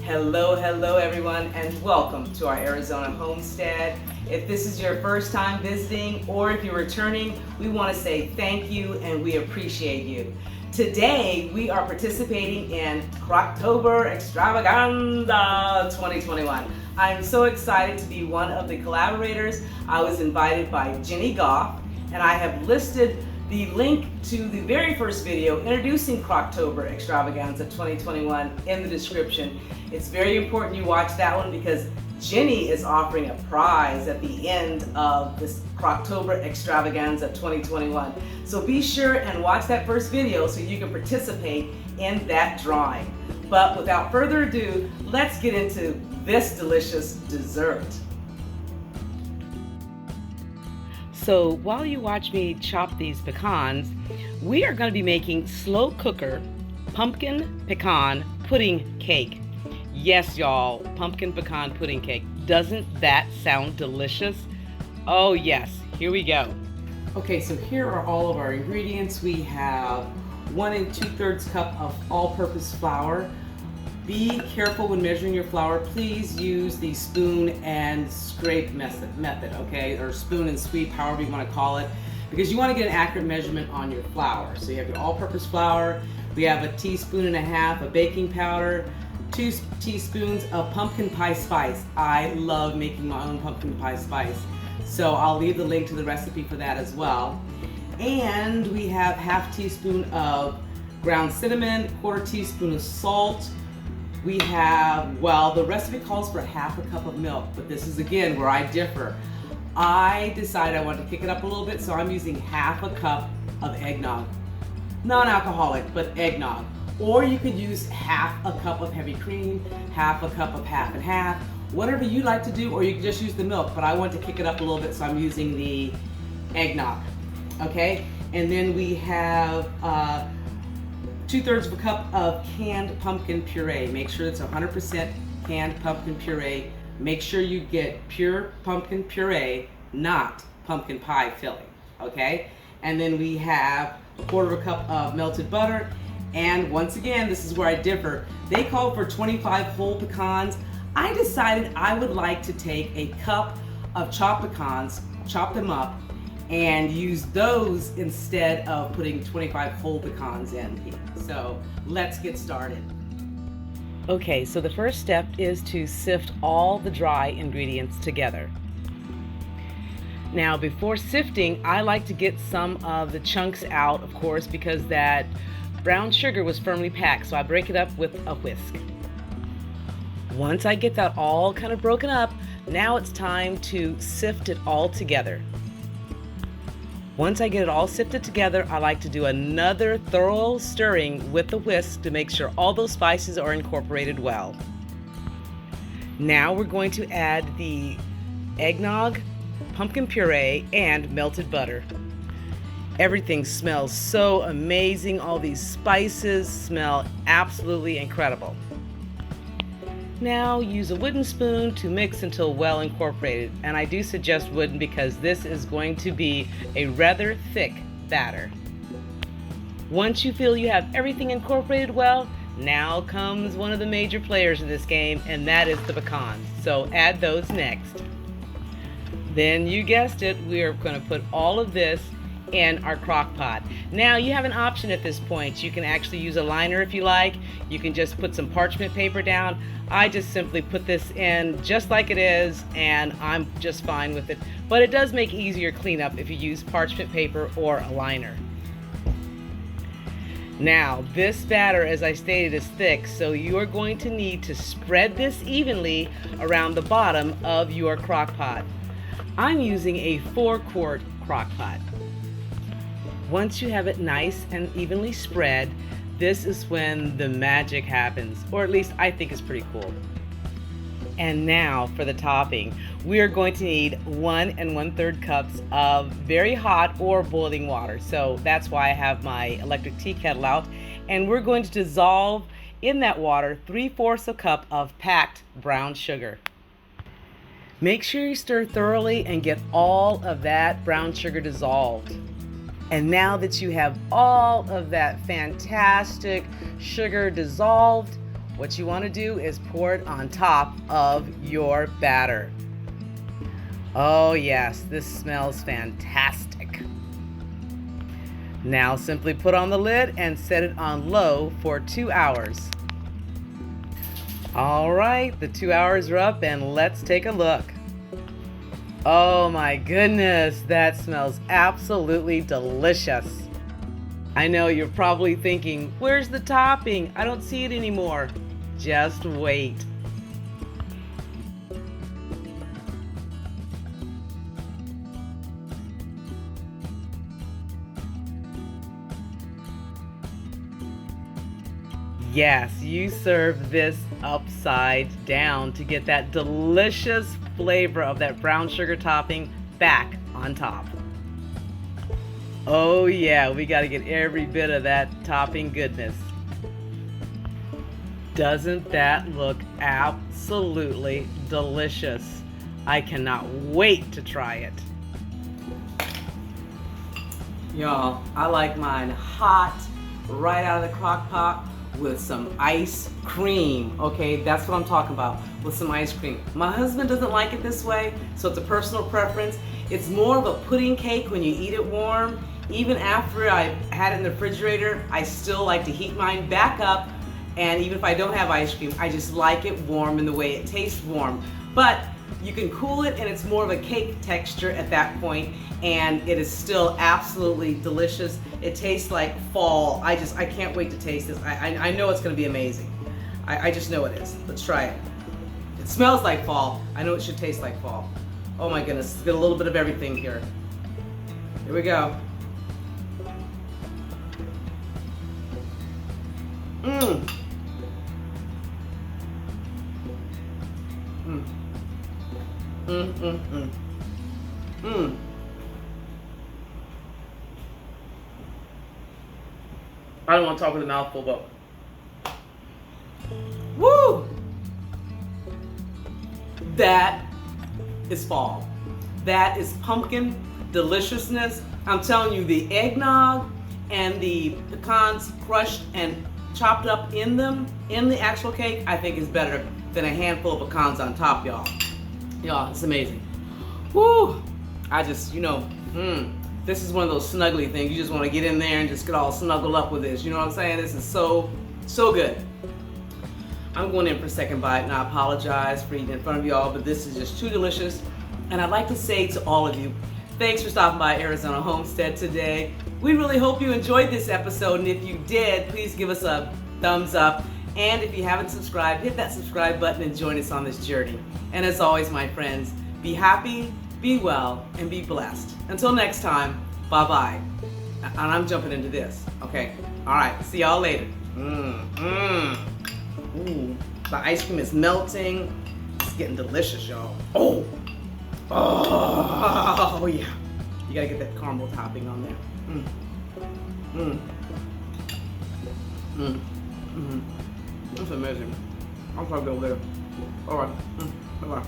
Hello everyone, and welcome to our Arizona homestead. If this is your first time visiting or if you're returning, we want to say thank you and we appreciate you. Today we are participating in CROCKtober Extravaganza 2021. I'm so excited to be one of the collaborators. I was invited by Jenny Goff, and I have listed the link to the very first video introducing CROCKtober Extravaganza 2021 in the description. It's very important you watch that one because Jenny is offering a prize at the end of this CROCKtober Extravaganza 2021. So be sure and watch that first video so you can participate in that drawing. But without further ado, let's get into this delicious dessert. So while you watch me chop these pecans, we are going to be making slow cooker pumpkin pecan pudding cake. Yes, y'all, pumpkin pecan pudding cake. Doesn't that sound delicious? Oh yes, here we go. Okay, so here are all of our ingredients. We have 1 2/3 cup of all-purpose flour. Be careful when measuring your flour. Please use the spoon and scrape method, okay? Or spoon and sweep, however you want to call it, because you want to get an accurate measurement on your flour. So you have your all-purpose flour. We have 1.5 teaspoons of baking powder, 2 teaspoons of pumpkin pie spice. I love making my own pumpkin pie spice, so I'll leave the link to the recipe for that as well. And we have 1/2 teaspoon of ground cinnamon, 1/4 teaspoon of salt. We have, well, the recipe calls for 1/2 cup of milk, but this is again where I differ. I decided I wanted to kick it up a little bit, so I'm using 1/2 cup of eggnog. Non-alcoholic, but eggnog. Or you could use 1/2 cup of heavy cream, 1/2 cup of half and half, whatever you like to do, or you can just use the milk, but I want to kick it up a little bit, so I'm using the eggnog, okay? And then we have 2/3 cup of canned pumpkin puree. Make sure it's 100% canned pumpkin puree. Make sure you get pure pumpkin puree, not pumpkin pie filling, okay? And then we have 1/4 cup of melted butter. And once again, this is where I differ. They call for 25 whole pecans. I decided I would like to take a cup of chopped pecans, chop them up, and use those instead of putting 25 whole pecans in here. So let's get started. Okay, so the first step is to sift all the dry ingredients together. Now before sifting, I like to get some of the chunks out, of course, because that brown sugar was firmly packed, so I break it up with a whisk. Once I get that all kind of broken up, now it's time to sift it all together. Once I get it all sifted together, I like to do another thorough stirring with the whisk to make sure all those spices are incorporated well. Now we're going to add the eggnog, pumpkin puree, and melted butter. Everything smells so amazing. All these spices smell absolutely incredible. Now use a wooden spoon to mix until well incorporated, and I do suggest wooden because this is going to be a rather thick batter. Once you feel you have everything incorporated well, now comes one of the major players in this game, and that is the pecans. So add those next. Then you guessed it, we are going to put all of this in our crock pot. Now you have an option at this point. You can actually use a liner if you like. You can just put some parchment paper down. I just simply put this in just like it is, and I'm just fine with it. But it does make easier cleanup if you use parchment paper or a liner. Now this batter, as I stated, is thick, so you are going to need to spread this evenly around the bottom of your crock pot. I'm using a 4-quart crock pot. Once you have it nice and evenly spread, this is when the magic happens, or at least I think it's pretty cool. And now for the topping. We are going to need 1 1/3 cups of very hot or boiling water. So that's why I have my electric tea kettle out. And we're going to dissolve in that water 3/4 cup of packed brown sugar. Make sure you stir thoroughly and get all of that brown sugar dissolved. And now that you have all of that fantastic sugar dissolved, what you want to do is pour it on top of your batter. Oh yes, this smells fantastic. Now simply put on the lid and set it on low for 2 hours. All right, the 2 hours are up and let's take a look. Oh my goodness, that smells absolutely delicious. I know you're probably thinking, where's the topping? I don't see it anymore. Just wait. Yes, you serve this upside down to get that delicious flavor of that brown sugar topping back on top. Oh yeah, we got to get every bit of that topping goodness. Doesn't that look absolutely delicious? I cannot wait to try it. Y'all, I like mine hot, right out of the crock pot with some ice cream. Okay, that's what I'm talking about, with some ice cream. My husband doesn't like it this way, so it's a personal preference. It's more of a pudding cake when you eat it warm. Even after I had it in the refrigerator, I still like to heat mine back up, and even if I don't have ice cream, I just like it warm in the way it tastes warm. But you can cool it and it's more of a cake texture at that point, and it is still absolutely delicious. It tastes like fall. I can't wait to taste this. I know it's gonna be amazing. I just know it is. Let's try it. It smells like fall. I know it should taste like fall. Oh my goodness, it's got a little bit of everything here. Here we go. Mmm. Mmm. Mmm, mmm, mmm. Mmm. I don't want to talk with a mouthful, but woo! That is fall. That is pumpkin deliciousness. I'm telling you, the eggnog and the pecans crushed and chopped up in them, in the actual cake, I think is better than a handful of pecans on top, y'all. Y'all, it's amazing. Woo! I just, this is one of those snuggly things. You just want to get in there and just get all snuggled up with this. You know what I'm saying? This is so, so good. I'm going in for a second bite, and I apologize for eating in front of y'all, but this is just too delicious. And I'd like to say to all of you, thanks for stopping by Arizona Homestead today. We really hope you enjoyed this episode, and if you did, please give us a thumbs up. And if you haven't subscribed, hit that subscribe button and join us on this journey. And as always, my friends, be happy, be well, and be blessed. Until next time, bye-bye. And I'm jumping into this, okay? All right, see y'all later. Ooh, the ice cream is melting. It's getting delicious, y'all. Oh, yeah. You gotta get that caramel topping on there. That's amazing. I'll probably go there. All right, bye-bye.